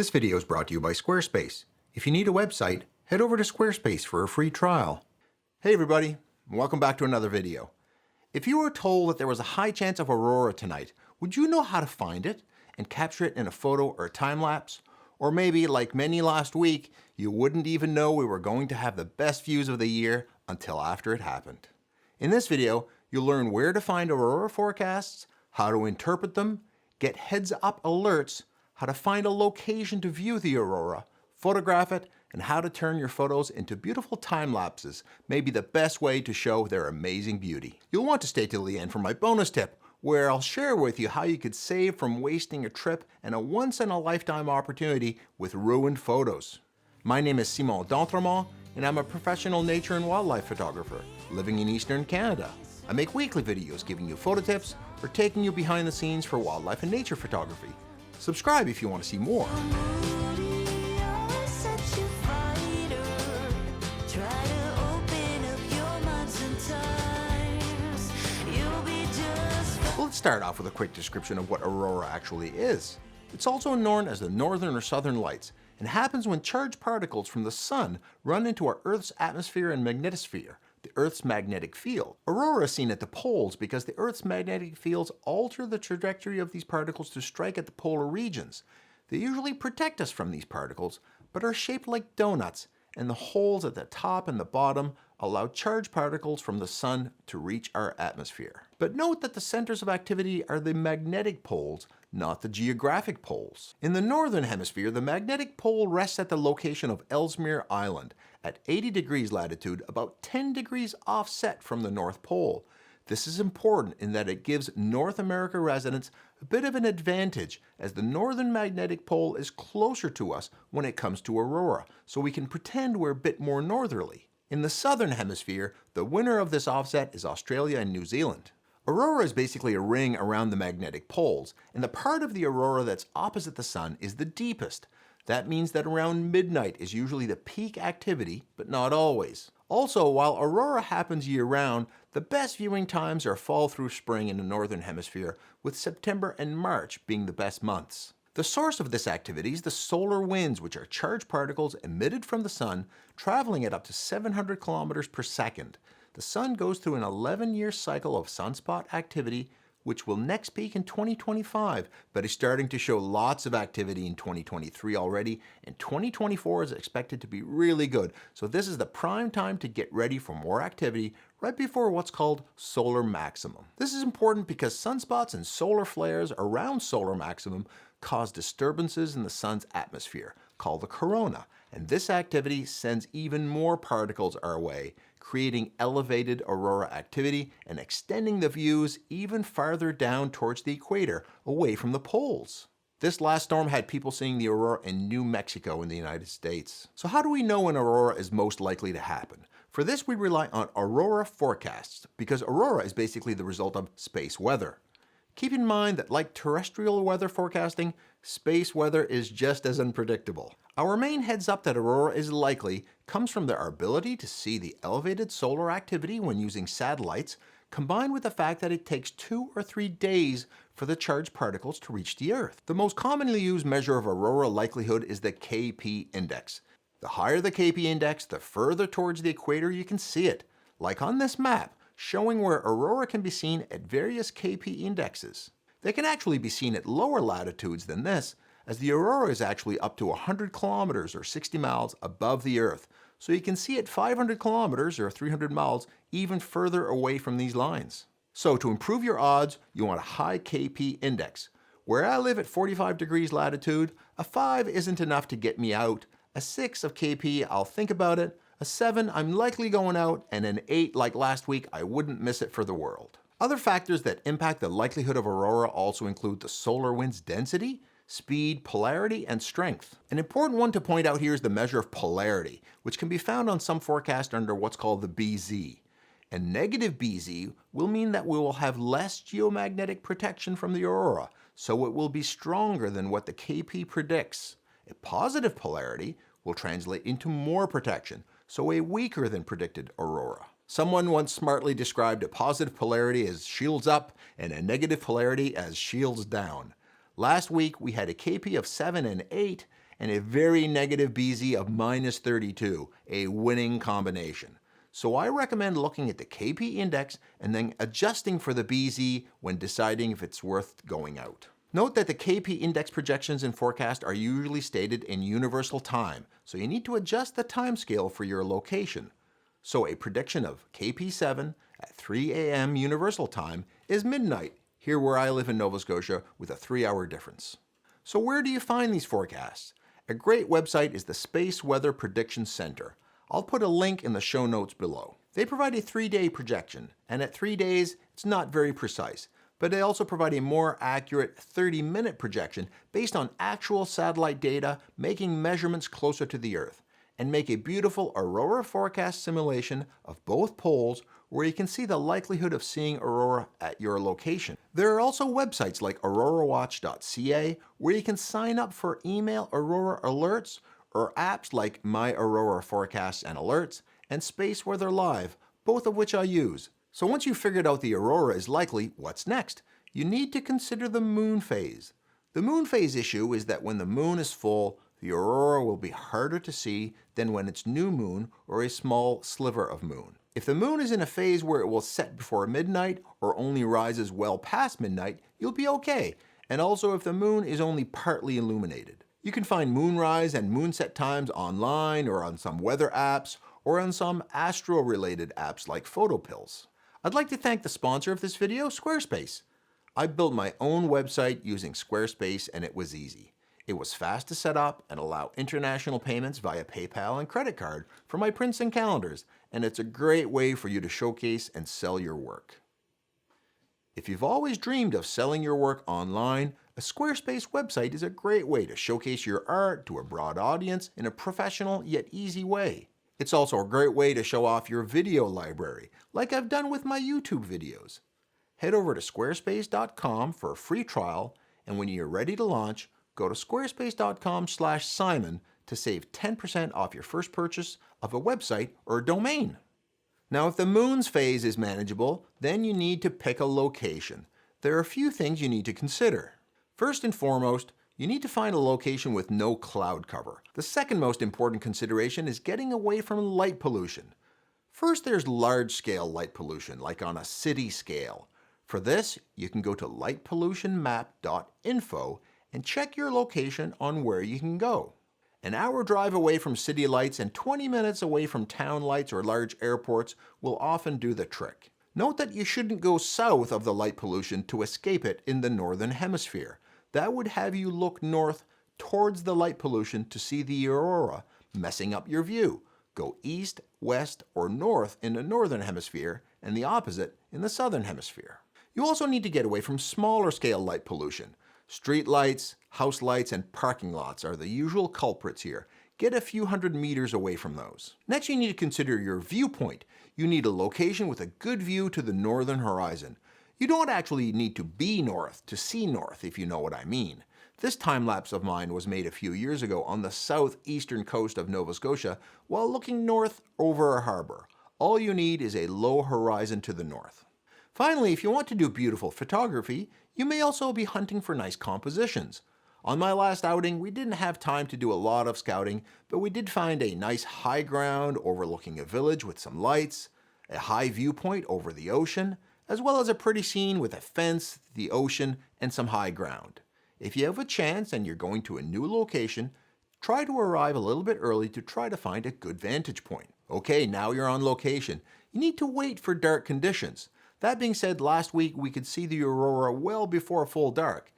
This video is brought to you by Squarespace. If you need a website, head over to Squarespace for a free trial. Hey everybody, welcome back to another video. If you were told that there was a high chance of aurora tonight, would you know how to find it and capture it in a photo or a time lapse? Or maybe, like many last week, you wouldn't even know we were going to have the best views of the year until after it happened. In this video, you'll learn where to find aurora forecasts, how to interpret them, get heads-up alerts, how to find a location to view the aurora, photograph it, and how to turn your photos into beautiful time lapses may be the best way to show their amazing beauty. You'll want to stay till the end for my bonus tip, where I'll share with you how you could save from wasting a trip and a once-in-a-lifetime opportunity with ruined photos. My name is Simon D'Entremont, and I'm a professional nature and wildlife photographer living in Eastern Canada. I make weekly videos giving you photo tips or taking you behind the scenes for wildlife and nature photography. Subscribe if you want to see more. Let's start off with a quick description of what aurora actually is. It's also known as the northern or southern lights and happens when charged particles from the sun run into our Earth's atmosphere and magnetosphere, the Earth's magnetic field. Aurora is seen at the poles because the Earth's magnetic fields alter the trajectory of these particles to strike at the polar regions. They usually protect us from these particles, but are shaped like donuts, and the holes at the top and the bottom allow charged particles from the sun to reach our atmosphere. But note that the centers of activity are the magnetic poles, not the geographic poles. In the northern hemisphere, the magnetic pole rests at the location of Ellesmere Island at 80 degrees latitude, about 10 degrees offset from the North Pole. This is important in that it gives North America residents a bit of an advantage, as the northern magnetic pole is closer to us when it comes to aurora, so we can pretend we're a bit more northerly. In the southern hemisphere, the winner of this offset is Australia and New Zealand. Aurora is basically a ring around the magnetic poles, and the part of the aurora that's opposite the sun is the deepest. That means that around midnight is usually the peak activity, but not always. Also, while aurora happens year-round, the best viewing times are fall through spring in the northern hemisphere, with September and March being the best months. The source of this activity is the solar winds, which are charged particles emitted from the sun, traveling at up to 700 kilometers per second. The sun goes through an 11-year cycle of sunspot activity, which will next peak in 2025, but is starting to show lots of activity in 2023 already, and 2024 is expected to be really good. So this is the prime time to get ready for more activity right before what's called solar maximum. This is important because sunspots and solar flares around solar maximum cause disturbances in the sun's atmosphere, called the corona, and this activity sends even more particles our way, creating elevated aurora activity and extending the views even farther down towards the equator, away from the poles. This last storm had people seeing the aurora in New Mexico in the United States. So how do we know when aurora is most likely to happen? For this, we rely on aurora forecasts, because aurora is basically the result of space weather. Keep in mind that, like terrestrial weather forecasting, space weather is just as unpredictable. Our main heads up that aurora is likely comes from our ability to see the elevated solar activity when using satellites, combined with the fact that it takes 2 or 3 days for the charged particles to reach the Earth. The most commonly used measure of aurora likelihood is the KP index. The higher the KP index, the further towards the equator you can see it, like on this map, showing where aurora can be seen at various KP indexes. They can actually be seen at lower latitudes than this, as the aurora is actually up to 100 kilometers or 60 miles above the Earth, so you can see it 500 kilometers or 300 miles even further away from these lines. So to improve your odds, you want a high KP index. Where I live at 45 degrees latitude, a 5 isn't enough to get me out. A 6 of KP, I'll think about it. A 7, I'm likely going out, and an 8, like last week, I wouldn't miss it for the world. Other factors that impact the likelihood of aurora also include the solar wind's density, speed, polarity, and strength. An important one to point out here is the measure of polarity, which can be found on some forecasts under what's called the BZ. A negative BZ will mean that we will have less geomagnetic protection from the aurora, so it will be stronger than what the KP predicts. A positive polarity will translate into more protection, so a weaker than predicted aurora. Someone once smartly described a positive polarity as shields up and a negative polarity as shields down. Last week we had a KP of 7 and 8, and a very negative BZ of -32, a winning combination. So I recommend looking at the KP index and then adjusting for the BZ when deciding if it's worth going out. Note that the KP index projections and forecast are usually stated in universal time, so you need to adjust the time scale for your location. So a prediction of KP7 at 3 a.m. universal time is midnight here where I live in Nova Scotia with a 3-hour difference. So where do you find these forecasts? A great website is the Space Weather Prediction Center. I'll put a link in the show notes below. They provide a 3-day projection, and at 3 days, it's not very precise, but they also provide a more accurate 30-minute projection based on actual satellite data, making measurements closer to the Earth, and make a beautiful Aurora forecast simulation of both poles where you can see the likelihood of seeing Aurora at your location. There are also websites like aurorawatch.ca where you can sign up for email Aurora alerts, or apps like My Aurora Forecasts and Alerts and Space Weather Live, both of which I use. So once you've figured out the aurora is likely, what's next? You need to consider the moon phase. The moon phase issue is that when the moon is full, the aurora will be harder to see than when it's new moon or a small sliver of moon. If the moon is in a phase where it will set before midnight or only rises well past midnight, you'll be okay. And also if the moon is only partly illuminated. You can find moonrise and moonset times online or on some weather apps or on some astro-related apps like PhotoPills. I'd like to thank the sponsor of this video, Squarespace. I built my own website using Squarespace and it was easy. It was fast to set up and allow international payments via PayPal and credit card for my prints and calendars, and it's a great way for you to showcase and sell your work. If you've always dreamed of selling your work online, a Squarespace website is a great way to showcase your art to a broad audience in a professional yet easy way. It's also a great way to show off your video library, like I've done with my YouTube videos. Head over to squarespace.com for a free trial, and when you're ready to launch, go to squarespace.com/Simon to save 10% off your first purchase of a website or a domain. Now, if the moon's phase is manageable, then you need to pick a location. There are a few things you need to consider. First and foremost, you need to find a location with no cloud cover. The second most important consideration is getting away from light pollution. First, there's large-scale light pollution, like on a city scale. For this, you can go to lightpollutionmap.info and check your location on where you can go. An hour drive away from city lights and 20 minutes away from town lights or large airports will often do the trick. Note that you shouldn't go south of the light pollution to escape it in the northern hemisphere. That would have you look north towards the light pollution to see the aurora, messing up your view. Go east, west, or north in the northern hemisphere and the opposite in the southern hemisphere. You also need to get away from smaller scale light pollution. Street lights, house lights, and parking lots are the usual culprits here. Get a few hundred meters away from those. Next, you need to consider your viewpoint. You need a location with a good view to the northern horizon. You don't actually need to be north to see north, if you know what I mean. This time lapse of mine was made a few years ago on the southeastern coast of Nova Scotia while looking north over a harbor. All you need is a low horizon to the north. Finally, if you want to do beautiful photography, you may also be hunting for nice compositions. On my last outing, we didn't have time to do a lot of scouting, but we did find a nice high ground overlooking a village with some lights, a high viewpoint over the ocean, as well as a pretty scene with a fence, the ocean, and some high ground. If you have a chance and you're going to a new location, try to arrive a little bit early to try to find a good vantage point. Okay, now you're on location. You need to wait for dark conditions. That being said, last week we could see the aurora well before full dark.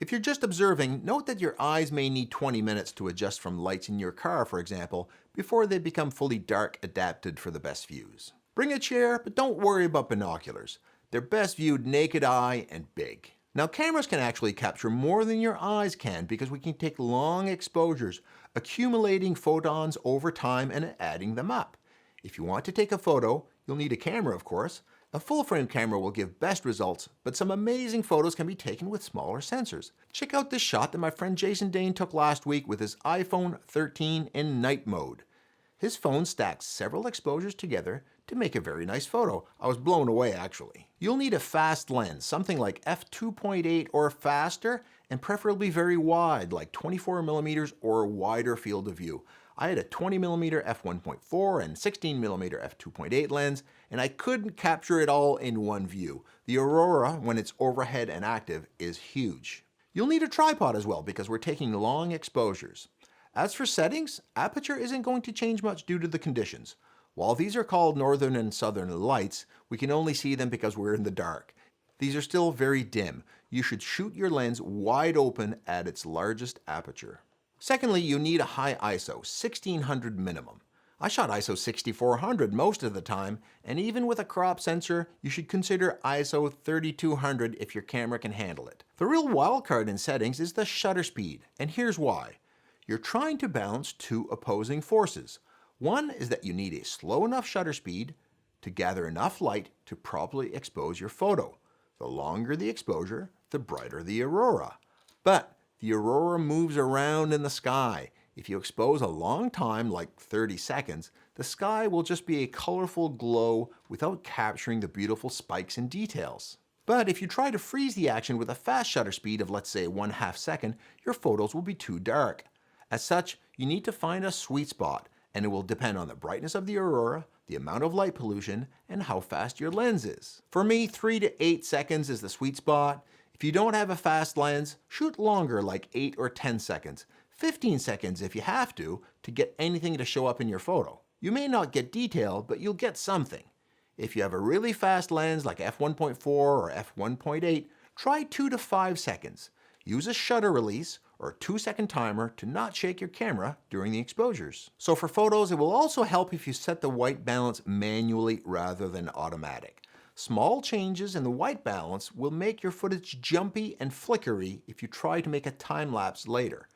If you're just observing, note that your eyes may need 20 minutes to adjust from lights in your car, for example, before they become fully dark adapted for the best views. Bring a chair, but don't worry about binoculars. They're best viewed naked eye and big. Now, cameras can actually capture more than your eyes can because we can take long exposures, accumulating photons over time and adding them up. If you want to take a photo, you'll need a camera, of course. A full-frame camera will give best results, but some amazing photos can be taken with smaller sensors. Check out this shot that my friend Jason Dane took last week with his iPhone 13 in night mode. His phone stacks several exposures together to make a very nice photo. I was blown away, actually. You'll need a fast lens, something like f2.8 or faster, and preferably very wide, like 24 millimeters or a wider field of view. I had a 20mm f1.4 and 16mm f2.8 lens, and I couldn't capture it all in one view. The Aurora, when it's overhead and active, is huge. You'll need a tripod as well because we're taking long exposures. As for settings, aperture isn't going to change much due to the conditions. While these are called northern and southern lights, we can only see them because we're in the dark. These are still very dim. You should shoot your lens wide open at its largest aperture. Secondly, you need a high ISO, 1600 minimum. I shot ISO 6400 most of the time, and even with a crop sensor, you should consider ISO 3200 if your camera can handle it. The real wildcard in settings is the shutter speed, and here's why. You're trying to balance two opposing forces. One is that you need a slow enough shutter speed to gather enough light to properly expose your photo. The longer the exposure, the brighter the aurora. But the aurora moves around in the sky. If you expose a long time, like 30 seconds, the sky will just be a colorful glow without capturing the beautiful spikes and details. But if you try to freeze the action with a fast shutter speed of, let's say, 1/2 second, your photos will be too dark. As such, you need to find a sweet spot, and it will depend on the brightness of the aurora, the amount of light pollution, and how fast your lens is. For me, 3 to 8 seconds is the sweet spot. If you don't have a fast lens, shoot longer, like 8 or 10 seconds. 15 seconds if you have to get anything to show up in your photo. You may not get detail, but you'll get something. If you have a really fast lens like f1.4 or f1.8, try 2 to 5 seconds. Use a shutter release or a 2-second timer to not shake your camera during the exposures. So for photos, it will also help if you set the white balance manually rather than automatic. Small changes in the white balance will make your footage jumpy and flickery if you try to make a time lapse later.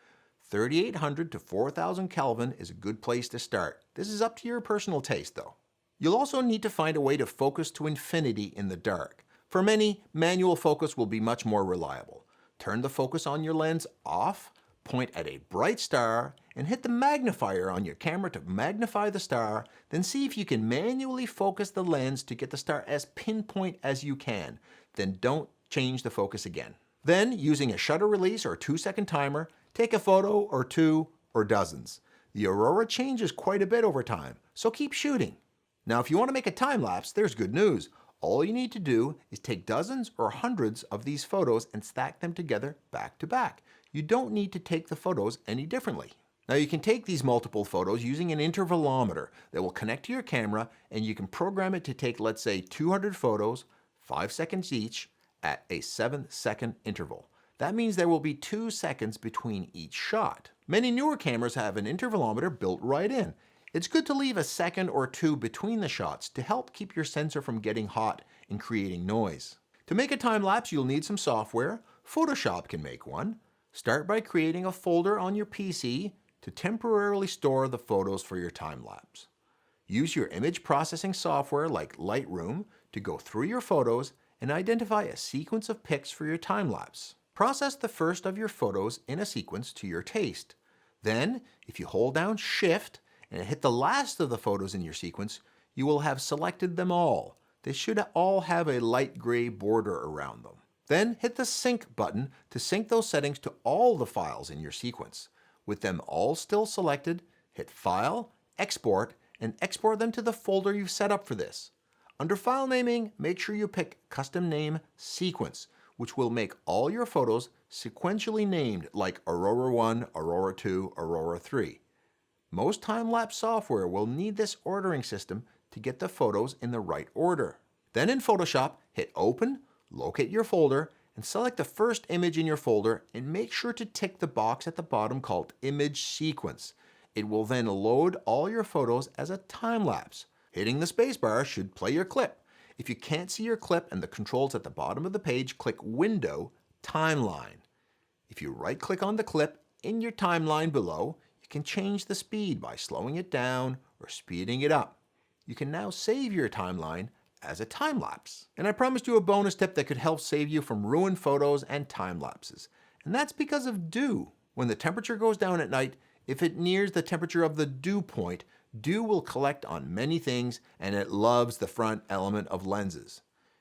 3800 to 4000 Kelvin is a good place to start. This is up to your personal taste though. You'll also need to find a way to focus to infinity in the dark. For many, manual focus will be much more reliable. Turn the focus on your lens off, point at a bright star, and hit the magnifier on your camera to magnify the star, then see if you can manually focus the lens to get the star as pinpoint as you can. Then don't change the focus again. Then, using a shutter release or 2-second timer, take a photo or two or dozens. The aurora changes quite a bit over time, so keep shooting. Now, if you want to make a time lapse, there's good news. All you need to do is take dozens or hundreds of these photos and stack them together back to back. You don't need to take the photos any differently. Now you can take these multiple photos using an intervalometer that will connect to your camera, and you can program it to take, let's say, 200 photos, 5 seconds each, at a 7-second interval. That means there will be 2 seconds between each shot. Many newer cameras have an intervalometer built right in. It's good to leave a second or two between the shots to help keep your sensor from getting hot and creating noise. To make a time lapse, you'll need some software. Photoshop can make one. Start by creating a folder on your PC to temporarily store the photos for your time lapse. Use your image processing software like Lightroom to go through your photos and identify a sequence of pics for your time lapse. Process the first of your photos in a sequence to your taste. Then, if you hold down Shift and hit the last of the photos in your sequence, you will have selected them all. They should all have a light gray border around them. Then hit the Sync button to sync those settings to all the files in your sequence. With them all still selected, hit File, Export, and export them to the folder you've set up for this. Under file naming, make sure you pick Custom Name Sequence, which will make all your photos sequentially named like Aurora 1, Aurora 2, Aurora 3. Most time-lapse software will need this ordering system to get the photos in the right order. Then in Photoshop, hit Open, locate your folder, and select the first image in your folder and make sure to tick the box at the bottom called Image Sequence. It will then load all your photos as a time-lapse. Hitting the spacebar should play your clip. If you can't see your clip and the controls at the bottom of the page, click Window, Timeline. If you right-click on the clip in your timeline below, you can change the speed by slowing it down or speeding it up. You can now save your timeline as a time lapse. And I promised you a bonus tip that could help save you from ruined photos and time lapses. And that's because of dew. When the temperature goes down at night, if it nears the temperature of the dew point, dew will collect on many things and it loves the front element of lenses.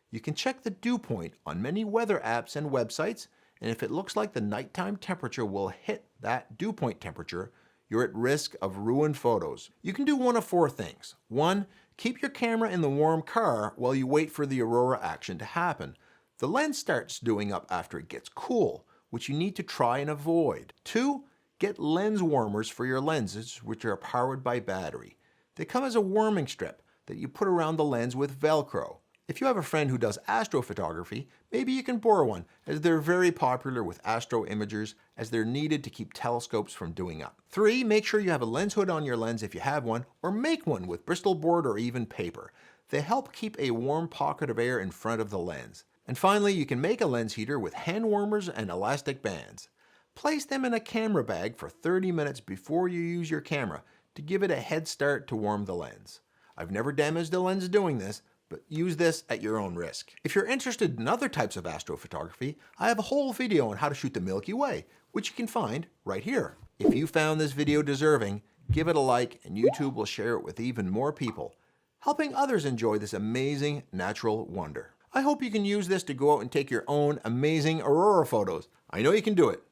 You can check the dew point on many weather apps and websites, and if it looks like the nighttime temperature will hit that dew point temperature, you're at risk of ruined photos. You can do one of 4 things. 1. Keep your camera in the warm car while you wait for the aurora action to happen. The lens starts dewing up after it gets cool, which you need to try and avoid. 2. Get lens warmers for your lenses, which are powered by battery. They come as a warming strip that you put around the lens with Velcro. If you have a friend who does astrophotography, maybe you can borrow one, as they're very popular with astro imagers, as they're needed to keep telescopes from dewing up. 3. Make sure you have a lens hood on your lens if you have one, or make one with Bristol board or even paper. They help keep a warm pocket of air in front of the lens. And finally, you can make a lens heater with hand warmers and elastic bands. Place them in a camera bag for 30 minutes before you use your camera to give it a head start to warm the lens. I've never damaged a lens doing this, but use this at your own risk. If you're interested in other types of astrophotography, I have a whole video on how to shoot the Milky Way, which you can find right here. If you found this video deserving, give it a like and YouTube will share it with even more people, helping others enjoy this amazing natural wonder. I hope you can use this to go out and take your own amazing aurora photos. I know you can do it.